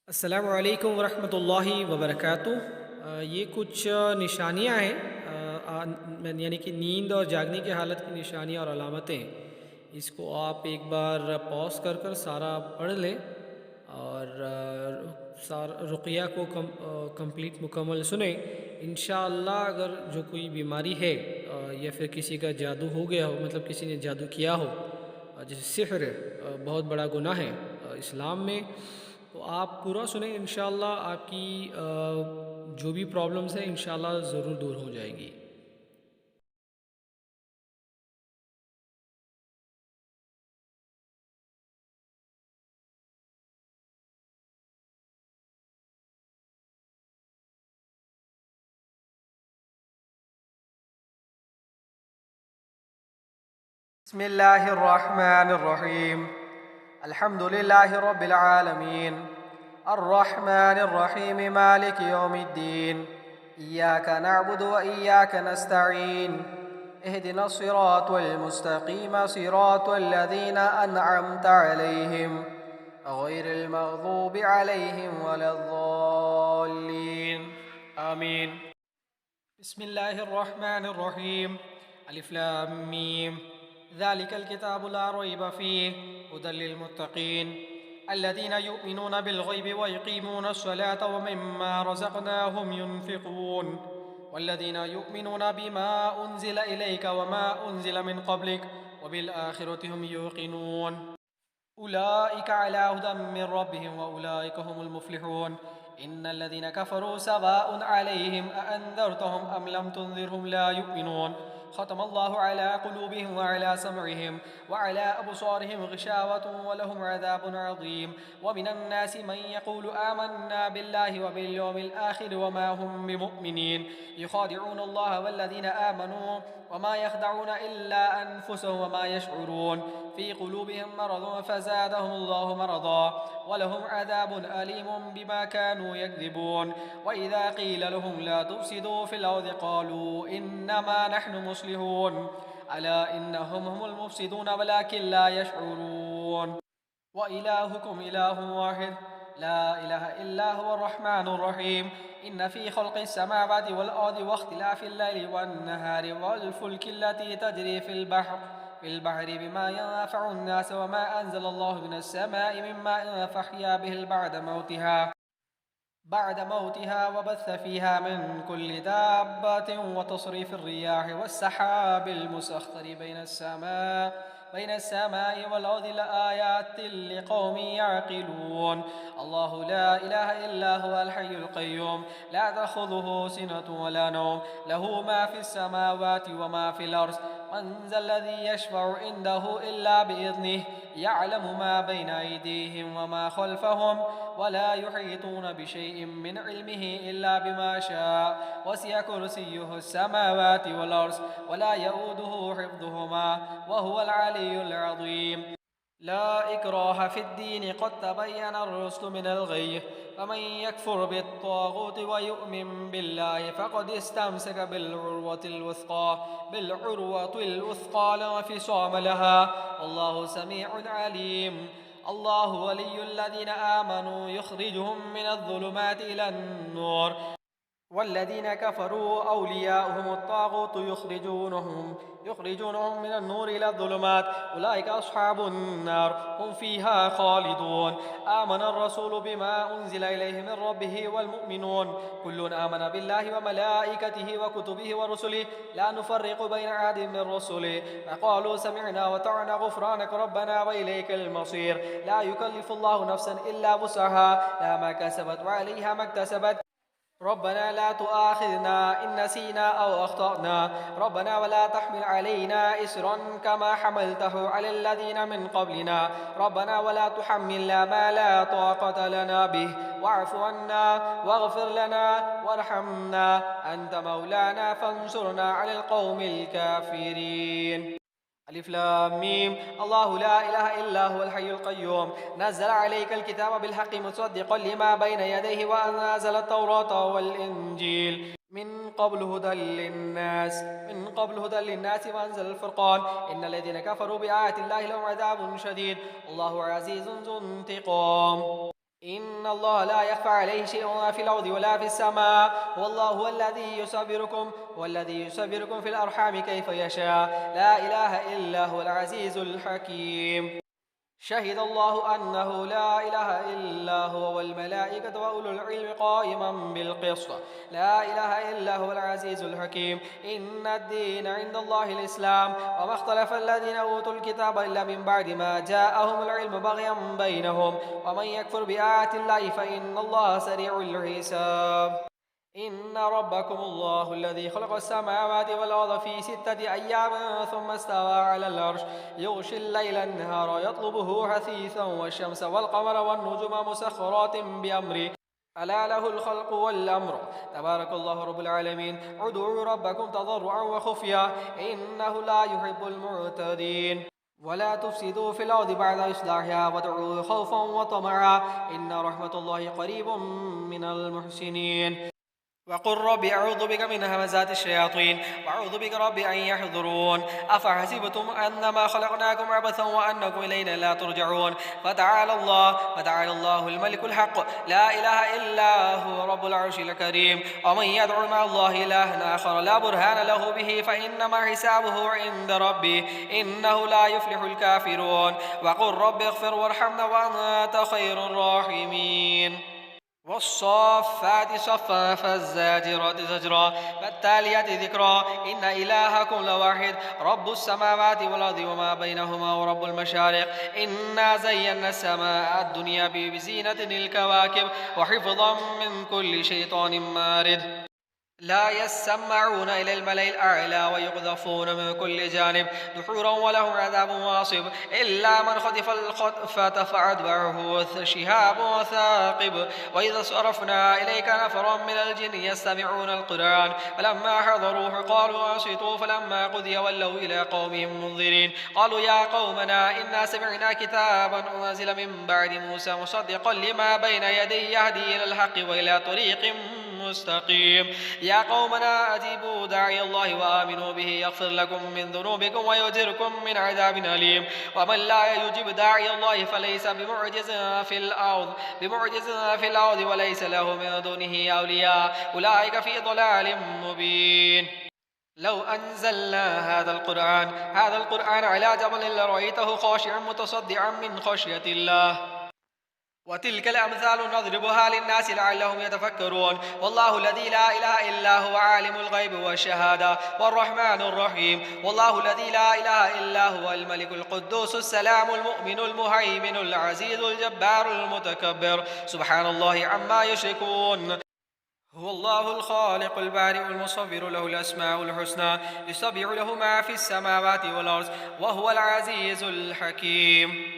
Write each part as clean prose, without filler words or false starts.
अस्सलामु अलैकुम वरहमतुल्लाहि वबरकातुह। ये कुछ निशानियां हैं, यानी कि नींद और जागने की हालत की निशानियां और अलामतें। इसको आप एक बार पॉज कर कर सारा पढ़ लें और सारा रुक़िया को कंप्लीट मुकम्मल सुने। इंशाअल्लाह अगर जो कोई बीमारी है या फिर किसी का जादू हो गया हो, मतलब किसी ने जादू किया हो, जैसे सिहर बहुत बड़ा गुनाह है इस्लाम में, तो आप पूरा सुने। इंशाअल्लाह आपकी जो भी प्रॉब्लम्स हैं इंशाअल्लाह ज़रूर दूर हो जाएगी। बिस्मिल्लाहिर्रहमानिर्रहीम। अल्हम्दुलिल्लाहि रब्बिल आलमीन। अर्रहमानिर्रहीम मालिकि यौमिद्दीन। इय्याका नअबुदु व इय्याका नस्तईन। इहदिनस सिरातल मुस्तकीम सिरातल लज़ीना अनअमत अलैहिम गैरिल मग़ज़ूबि अलैहिम वलद्दॉल्लीन। आमीन। बिस्मिल्लाहिर्रहमानिर्रहीम। अलिफ लाम मीम। ज़ालिकल किताबु ला रैब फ़ीह हुदल लिलमुत्तक़ीन अल्लज़ीना युमिनूना बिल-ग़ैबि व युक़ीमूना अस्सलाता व मिम्मा रज़क़नाहुम युनफ़िक़ून वल्लज़ीना युमिनूना बिमा उन्ज़िला इलैका व मा उन्ज़िला मिन क़ब्लिक व बिल आख़िरति हुम यूक़िनून उलाइका अला हुदम मिन रब्बिहिम व उलाइका हुमुल मुफ़्लिहून। इन्नल लज़ीना कफ़रू सवाउन अलैहिम अअन्ज़रतहुम अम लम तुन्ज़िरहुम ला युमिनून। ख़तमल्लाहु अला क़ुलूबिहिम व अला समइहिम व अला अबसारिहिम ग़िशावतुन व लहुम अज़ाबुन अज़ीम। व मिनन नासि मन यक़ूलु आमन्ना बिल्लाहि व बिल यौमिल आख़िर व मा हुम बिमुमिनीन युख़ादिऊन अल्लाह वल्लज़ीना आमनू व मा यख़दऊन इल्ला अनफुसहुम व मा यशऊरून फ़ी क़ुलूबिहिम मरज़ुन फ़ज़ादहुमुल्लाहु मरज़ा व लहुम अज़ाबुन अलीमुन बिमा कानू यकज़िबून। व इज़ा क़ील लहुम ला तुफ़सिदू फ़िल अर्ज़ि क़ालू इन्नमा नहनु मुस्लिहून अला इन्नहुम हुमुल मुफ़सिदून वलाकिन ला यशऊरून। व इलाहुकुम इलाहुन वाहिद ला इलाहा इल्ला हुवर रहमानुर रहीम। इन्न फ़ी ख़ल्क़िस समावाति वल अर्ज़ि व इख्तिलाफ़िल लैलि वन नहारि वल फ़ुल्कि लती तजरी फ़िल बहरि बिमा यनफ़उन नास व मा अनज़लल्लाहु मिनस समाइ मिन माइन फ़अह्या बिहिल بعد موتها وبث فيها من كل دابة وتصريف الرياح والسحاب المسخر بين السماء والأرض لآيات لقوم يعقلون. الله لا إله إلا هو الحي القيوم لا تأخذه سنة ولا نوم له ما في السماوات وما في الأرض. من ذا الذي يشفع عنده إلا بإذنه يعلم ما بين أيديهم وما خلفهم ولا يحيطون بشيء من علمه إلا بما شاء وسع كرسيه السماوات والأرض ولا يؤوده حفظهما وهو العلي العظيم. لا إكراه في الدين قد تبين الرشد من الغي فمن يكفر بالطاغوت ويؤمن بالله فقد استمسك بالعروة الوثقى لا انفصام لها والله سميع عليم. الله ولي الذين آمنوا يخرجهم من الظلمات إلى النور والذين كفروا أولياؤهم الطاغوت يخرجونهم من النور إلى الظلمات أولئك أصحاب النار هم فيها خالدون. آمن الرسول بما أنزل إليه من ربه والمؤمنون كل آمن بالله وملائكته وكتبه ورسله لا نفرق بين أحد من رسله فقالوا سمعنا وطعنا غفرانك ربنا وإليك المصير. لا يكلف الله نفسا إلا وسعها لها ما كسبت وعليها ما اكتسبت ربنا لا تؤاخذنا إن نسينا أو أخطأنا ربنا ولا تحمل علينا إسرا كما حملته على الذين من قبلنا ربنا ولا تحملنا ما لا طاقة لنا به واعف عنا واغفر لنا وارحمنا أنت مولانا فانصرنا على القوم الكافرين. ألف لام ميم. الله لا إله إلا هو الحي القيوم نزل عليك الكتاب بالحق مصدقا لما بين يديه وأنزل التوراة والإنجيل من قبل هدى للناس وأنزل الفرقان إن الذين كفروا بآيات الله لهم عذاب شديد الله عزيز ذو انتقام. إن إن الله لا يخفى عليه شيء في الأرض ولا في السماء والله هو الذي يصبركم في الأرحام كيف يشاء لا إله إلا هو العزيز الحكيم. شهد الله أنه لا إله إلا هو والملائكة وأولو العلم قائما بالقسط لا إله إلا هو العزيز الحكيم. إن الدين عند الله الإسلام وما اختلف الذين أوتوا الكتاب إلا من بعد ما جاءهم العلم بغيا بينهم ومن يكفر بآيات الله فإن الله سريع الحساب. إن ربكم الله الذي خلق السماوات والأرض في 6 أيام ثم استوى على العرش يغشي الليل النهار يطلبه حثيثا والشمس والقمر والنجوم مسخرات بأمره ألا له الخلق والأمر تبارك الله رب العالمين. ادعوا ربكم تضرعا وخفيا إنه لا يحب المعتدين. ولا تفسدوا في الأرض بعد إصلاحها وادعوه خوفا وطمعا إن رحمة الله قريب من المحسنين. وقل رب أعوذ بك من همزات الشياطين وأعوذ بك رب أن يحضرون. أفحسبتم أنما خلقناكم عبثا وأنكم إلينا لا ترجعون. فتعالى الله الملك الحق لا إله إلا هو رب العرش الكريم. ومن يدعو مع الله إلها آخر لا برهان له به فإنما حسابه عند ربي إنه لا يفلح الكافرون. وقل رب اغفر وارحمنا وأنت خير الراحمين. والصافات صفا فالزاجرات زجرا فالتاليات ذكرا إن إلهكم لواحد رب السماوات والأرض وما بينهما ورب المشارق. إنا زينا السماء الدنيا بزينة الكواكب وحفظا من كل شيطان مارد. لا يسمعون إلى الملأ الأعلى ويقذفون من كل جانب دحورا ولهم عذاب واصب إلا من خطف الخطفة فأتبعه شهاب ثاقب. وإذا صرفنا إليك نفرا من الجن يستمعون القرآن فلما حضروه قالوا أنصتوا فلما قضي ولوا إلى قومهم منذرين قالوا يا قومنا إنا سمعنا كتابا أنزل من بعد موسى مصدقا لما بين يديه يهدي إلى الحق وإلى طريق مستقيم. يا قومنا أجيبوا داعي الله وآمنوا به يغفر لكم من ذنوبكم ويجركم من عذاب أليم. ومن لا يجيب داعي الله فليس بمعجز في الأرض وليس له من دونه أولياء أولئك في ضلال مبين. لو أنزلنا هذا القرآن على جبل لرأيته خاشعا متصدعا من خشية الله. وتلك الأمثال نضربها للناس لعلهم يتفكرون. والله الذي لا إله إلا هو عالم الغيب والشهادة والرحمن الرحيم. والله الذي لا إله إلا هو الملك القدوس السلام المؤمن المهيمن العزيز الجبار المتكبر سبحان الله عما يشركون. هو الله الخالق البارئ المصور له الأسماء الحسنى يسبح له ما في السماوات والأرض وهو العزيز الحكيم.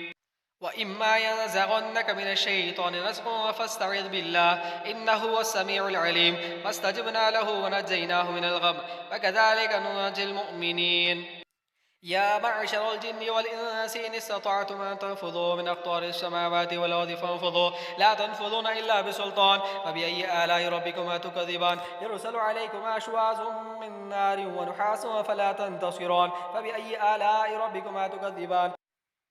وإما ينزغنك من الشيطان نزغ فاستعذ بالله إنه هو السميع العليم. فاستجبنا له ونجيناه من الغم وكذلك ننجي المؤمنين. يا معشر الجن والإنس إن استطعتم أن تنفذوا من أقطار السماوات والأرض فانفذوا لا تنفذون إلا بسلطان. فبأي آلاء ربكما تكذبان يرسل عليكما أشواظ من نار ونحاس فلا تنتصران. فبأي آلاء ربكما تكذبان.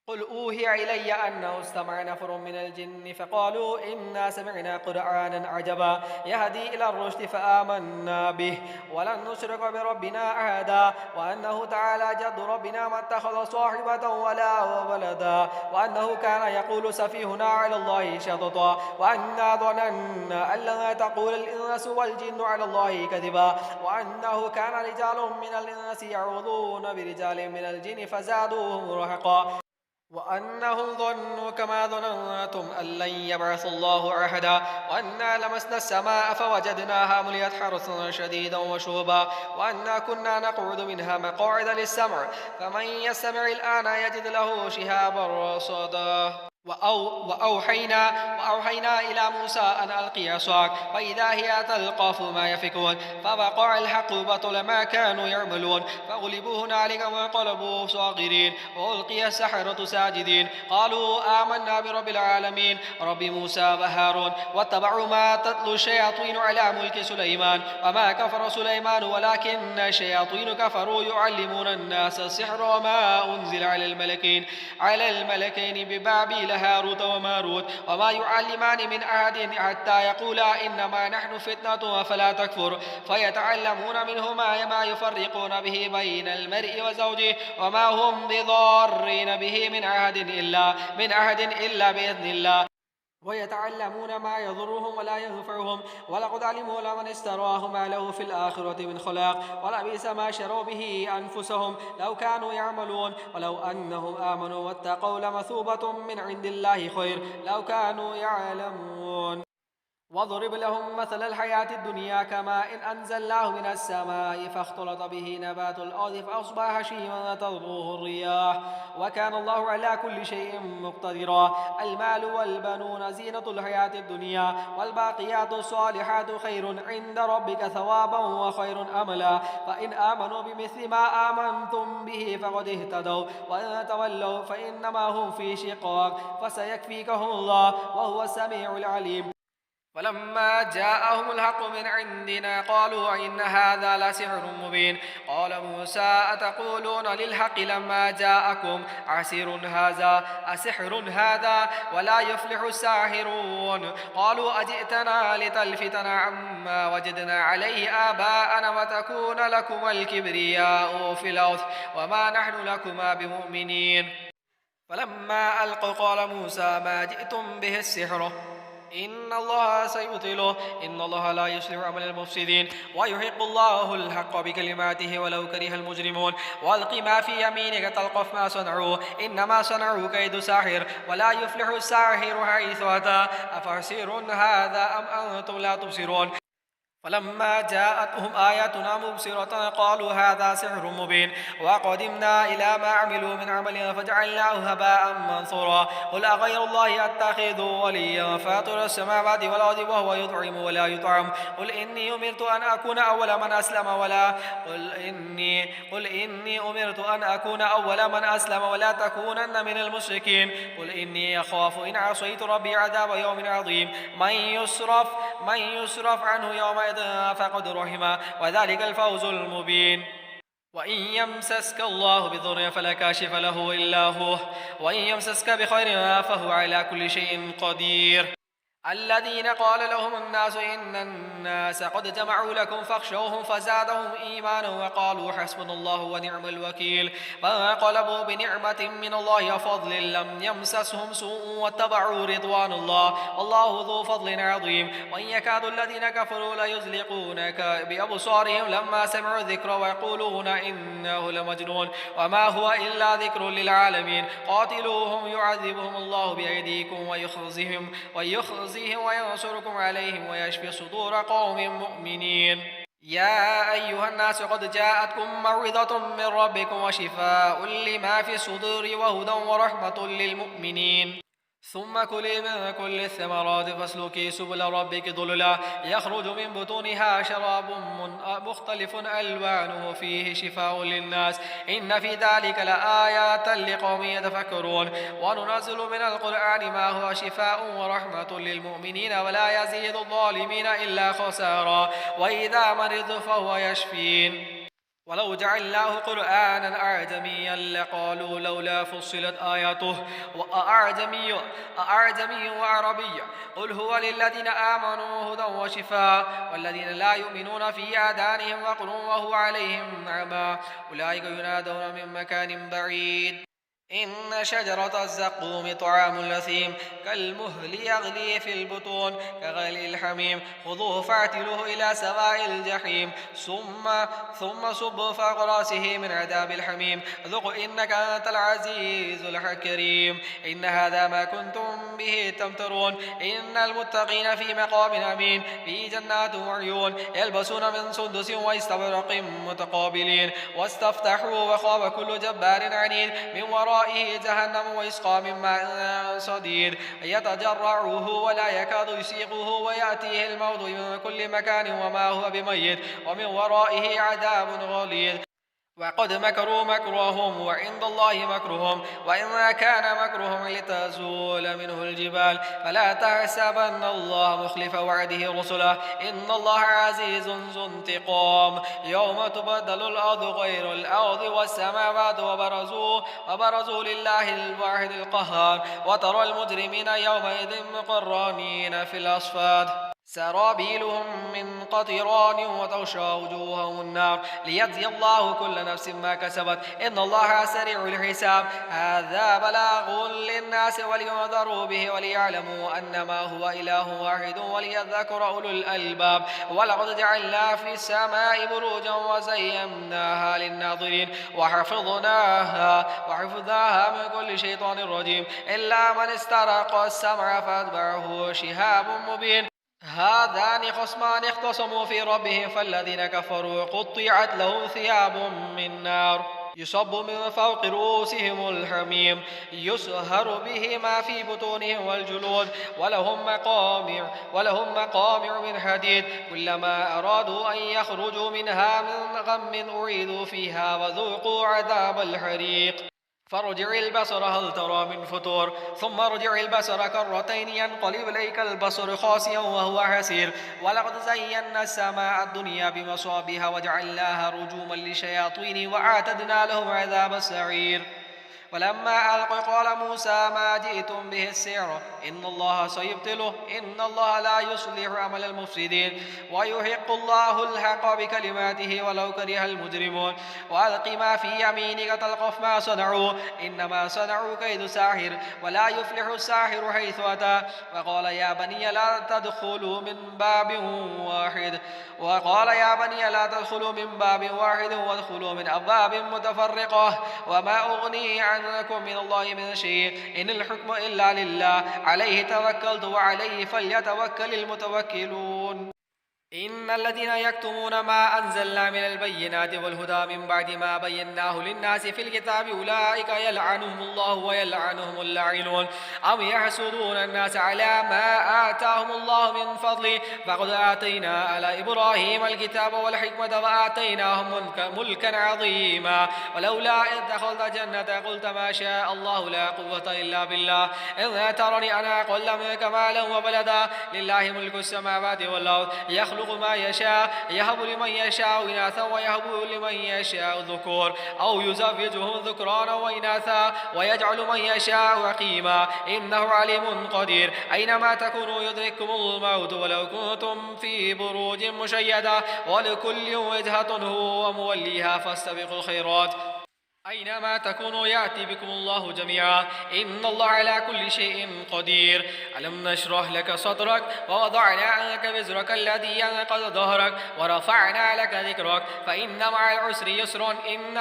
قل أوحي إلي أنه استمع نفر من الجن فقالوا إنا سمعنا قرآنا عجبا يهدي إلى الرشد فآمنا به ولن نشرك بربنا أحدا. وأنه تعالى جد ربنا ما اتخذ صاحبة ولا ولدا. وأنه كان يقول سفيهنا على الله شططا. وأنا ظننا أن لن تقول الإنس والجن على الله كذبا. وأنه كان رجال من الإنس يعوذون برجال من الجن فزادوهم رهقا. وأنهم ظنوا كما ظننتم أن لن يبعث الله أحدا. وأنا لمسنا السماء فوجدناها مليت حرثا شديدا وشهبا. وأنا كنا نقعد منها مقاعد للسمع فمن يستمع الآن يجد له شهابا رصدا. وأوحينا إلى موسى أن ألقي عصاك فإذا هي تلقف ما يفكون فوقع الحق وبطل ما كانوا يعملون. فغلبوا هنالك وانقلبوا صاغرين وألقي السحرة ساجدين قالوا آمنا برب العالمين رب موسى وهارون. واتبعوا ما تتلو الشياطين على ملك سليمان وما كفر سليمان ولكن الشياطين كفروا يعلمون الناس السحر وما أنزل على الملكين ببابل هاروت وماروت وما يعلمان من أحد حتى يقولا إنما نحن فتنة فلا تكفر فيتعلمون منهما ما يفرقون به بين المرء وزوجه وما هم بضارين به من أحد إلا بإذن الله ويتعلمون ما يضرهم ولا ينفعهم ولقد علموا لمن اشتراه ما له في الآخرة من خلاق ولبئس ما شروا به أنفسهم لو كانوا يعملون ولو أنهم آمنوا واتقوا لمثوبة من عند الله خير لو كانوا يعلمون واضرب لهم مثل الحياة الدنيا كماء إن أنزلناه من السماء فاختلط به نبات الأرض فأصبح هشيما تذروه الرياح وكان الله على كل شيء مقتدرا المال والبنون زينة الحياة الدنيا والباقيات الصالحات خير عند ربك ثوابا وخير أملا فإن آمنوا بمثل ما آمنتم به فقد اهتدوا وإن تولوا فإنما هم في شقاق فسيكفيكهم الله وهو السميع العليم فلما جاءهم الحق من عندنا قالوا إن هذا لسحر مبين قال موسى أتقولون للحق لما جاءكم أسحر هذا ولا يفلح الساحرون قالوا أجئتنا لتلفتنا عما وجدنا عليه آباءنا وتكون لكما الكبرياء في الأرض وما نحن لكما بمؤمنين فلما ألقوا قال موسى ما جئتم به السحر إن الله سيبطله إن الله لا يصلح عمل المفسدين ويحق الله الحق بكلماته ولو كره المجرمون والق ما في يمينك تلقف ما صنعوا إنما صنعوا كيد ساحر ولا يفلح الساحر حيث أتى أفسحر هذا أم أنتم لا تبصرون فلما جاءتهم آياتنا مبصرة قالوا هذا سحر مبين وقدمنا إلى ما عملوا من عمل فجعلناه هباء منثورا قل أغير الله أتخذ وليا فاطر السماوات والأرض وهو يطعم ولا يطعم قل إني أمرت أن أكون أول من أسلم ولا تكونن من المشركين قل إني أخاف إن عصيت ربي عذاب يوم عظيم من يصرف عنه يومئذ فقد رحمه وذلك الفوز المبين وإن يمسسك الله بضر فلا كاشف له إلا هو وإن يمسسك بخير فهو على كل شيء قدير الذين قال لهم الناس إن الناس قد جمعوا لكم فاخشوهم فزادهم إيمانا وقالوا حسبنا الله ونعم الوكيل فانقلبوا بنعمة من الله وفضل لم يمسسهم سوء واتبعوا رضوان الله والله ذو فضل عظيم وإن يكاد الذين كفروا ليزلقونك بأبصارهم لما سمعوا الذكر ويقولون إنه لمجنون وما هو إلا ذكر للعالمين قاتلوهم يعذبهم الله بأيديكم ويخزهم وينصركم عليهم ويشفي صدور قوم مؤمنين يا أيها الناس قد جاءتكم موعظة من ربكم وشفاء لما في الصدور وهدى ورحمة للمؤمنين ثم كلي من كل الثمرات فاسلكي سبل ربك ذللا يخرج من بطونها شراب مختلف ألوانه فيه شفاء للناس إن في ذلك لآيات لقوم يتفكرون وننزل من القرآن ما هو شفاء ورحمة للمؤمنين ولا يزيد الظالمين إلا خسارا وإذا مرض فهو يشفين ولو جعلناه قرآنا أعجميا لقالوا لولا فصلت آياته أأعجمي وعربي قل هو للذين آمنوا هدى وشفاء والذين لا يؤمنون في آذانهم وقر وهو عليهم أعمى أولئك ينادون من مكان بعيد إن شجرة الزقوم طعام الأثيم كالمهل يغلي في البطون كغلي الحميم خذوه فاعتلوه إلى سواء الجحيم ثم صبوا فوق راسه من عذاب الحميم ذق إنك أنت العزيز الحكيم إن هذا ما كنتم به تمترون إن المتقين في مقام أمين في جنات وعيون يلبسون من سندس واستبرق متقابلين واستفتحوا وخاب كل جبار عنيد من ورائه جهنم ويسقى من ماء صديد يتجرعه ولا يكاد يسيقه ويأتيه الموت من كل مكان وما هو بميت ومن ورائه عذاب غليظ وقد مكروا مكرهم وعند الله مكرهم وإن كان مكرهم لتزول منه الجبال فلا تحسبن الله مخلف وعده رسله إن الله عزيز ذو انتقام يوم تبدل الأرض غير الأرض والسماوات وبرزوا لله الواحد القهار وترى المجرمين يومئذ مقرنين في الأصفاد سرابيلهم من قطران وتغشى وجوههم النار ليجزي الله كل نفس ما كسبت إن الله سريع الحساب هذا بلاغ للناس ولينذروا به وليعلموا أنما هو إله واحد وليذكر أولو الألباب ولقد جعلنا في السماء بروجا وزيناها للناظرين وحفظناها من كل شيطان رجيم إلا من استرق السمع فأتبعه شهاب مبين هذان خصمان اختصموا في ربهم فالذين كفروا قطعت لهم ثياب من نار يصب من فوق رؤوسهم الحميم يسهر به ما في بطونهم والجلود ولهم مقامع من حديد كلما أرادوا أن يخرجوا منها من غم أعيدوا فيها وذوقوا عذاب الحريق فارجع البصر هل ترى من فطور ثم ارجع البصر كرتين ينقلب إليك البصر خاسئا وهو حسير ولقد زينا السماء الدنيا بمصابيح وجعلناها رجوما للشياطين وأعتدنا لهم عذاب السعير ولما ألقوا قال موسى ما جئتم به السحر إن الله سيبطله إن الله لا يصلح عمل المفسدين ويحق الله الحق بكلماته ولو كره المجرمون وألق ما في يمينك تلقف ما صنعوا إنما صنعوا كيد ساحر ولا يفلح الساحر حيث أتى وقال يا بني لا تدخلوا من باب واحد وادخلوا من أبواب متفرقة وما أغني عنكم من الله من شيء إن الحكم إلا لله عليه توكلت وعليه فليتوكل المتوكلون إن الذين يكتمون ما أنزلنا من البينات والهدى من بعد ما بيناه للناس في الكتاب أولئك يلعنهم الله ويلعنهم اللاعنون أم يحسدون الناس على ما آتاهم الله من فضله فقد آتينا على إبراهيم الكتاب والحكمة وآتيناهم ملكا عظيما ولولا إذ دخلت جنة قلت ما شاء الله لا قوة إلا بالله إن ترني أنا أقل منك مالا وبلدا لله ملك السماوات والأرض يخلق ما يشاء يهب لمن يشاء إناثا ويهب لمن يشاء ذكور أو يزوجهم ذكرانا وإناثا ويجعل من يشاء عقيما إنه عليم قدير أينما تكونوا يدرككم الموت ولو كنتم في بروج مشيدة ولكل وجهة هو موليها فاستبقوا الخيرات أينما تكونوا يأتي بكم الله جميعا إن الله على كل شيء قدير ألم نشرح لك صدرك ووضعنا عنك وزرك الذي أنقض ظهرك ورفعنا لك ذكرك فإن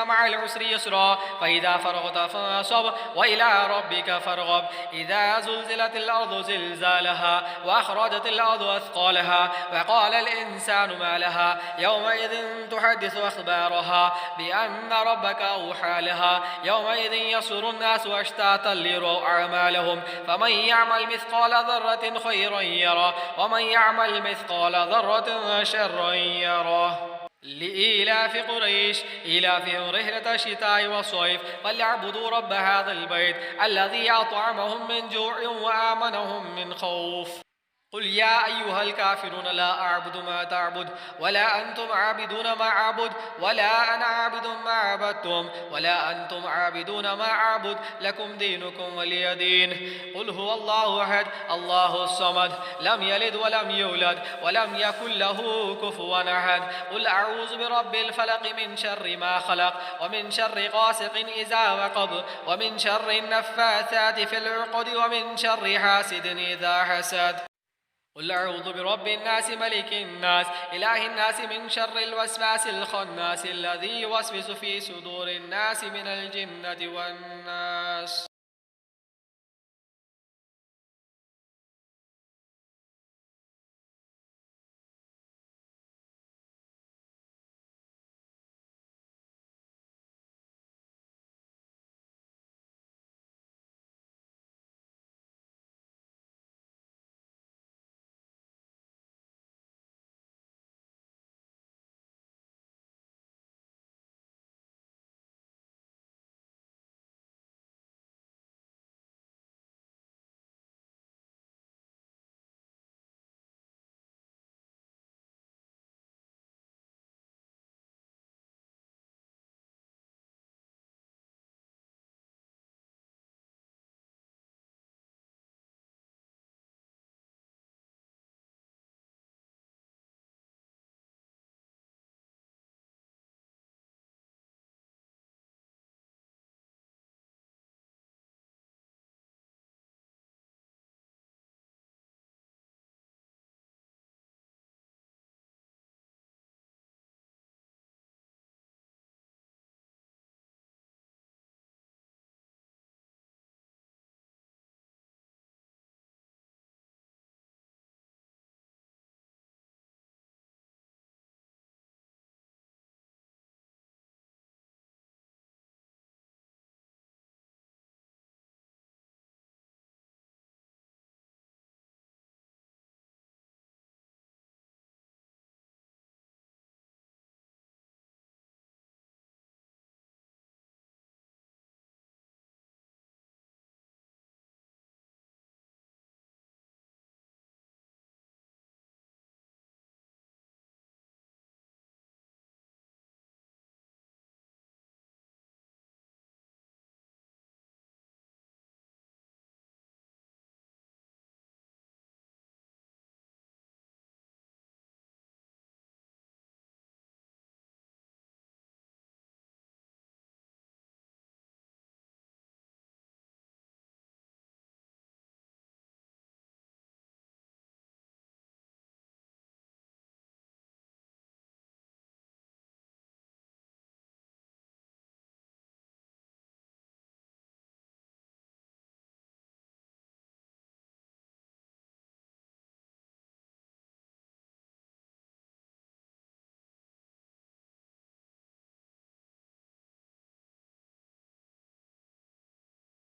مع العسر يسرا فإذا فرغت فانصب وإلى ربك فارغب إذا زلزلت الأرض زلزالها وأخرجت الأرض أثقالها وقال الإنسان ما لها يومئذ تحدث أخبارها بأن ربك أوحى لها يومئذ يصدر الناس أشتاتا ليروا أعمالهم فمن يعمل مثقال ذرة خيرا يره ومن يعمل مثقال ذرة شرا يره لإيلاف قريش إيلافهم رحلة الشتاء والصيف فليعبدوا رب هذا البيت الذي أطعمهم من جوع وآمنهم من خوف قل يا أيها الكافرون لا أعبد ما تعبد ولا أنتم عابدون ما أعبد ولا أنا عابد ما عبدتم ولا أنتم عابدون ما أعبد لكم دينكم ولي دين قل هو الله أحد الله الصمد لم يلد ولم يولد ولم يكن له كفوا أحد قل أعوذ برب الفلق من شر ما خلق ومن شر غاسق إذا وقب ومن شر النفاثات في العقد ومن شر حاسد إذا حسد قل أعوذ برب الناس ملك الناس إله الناس من شر الوسواس الخناس الذي يوسوس في صدور الناس من الجنة والناس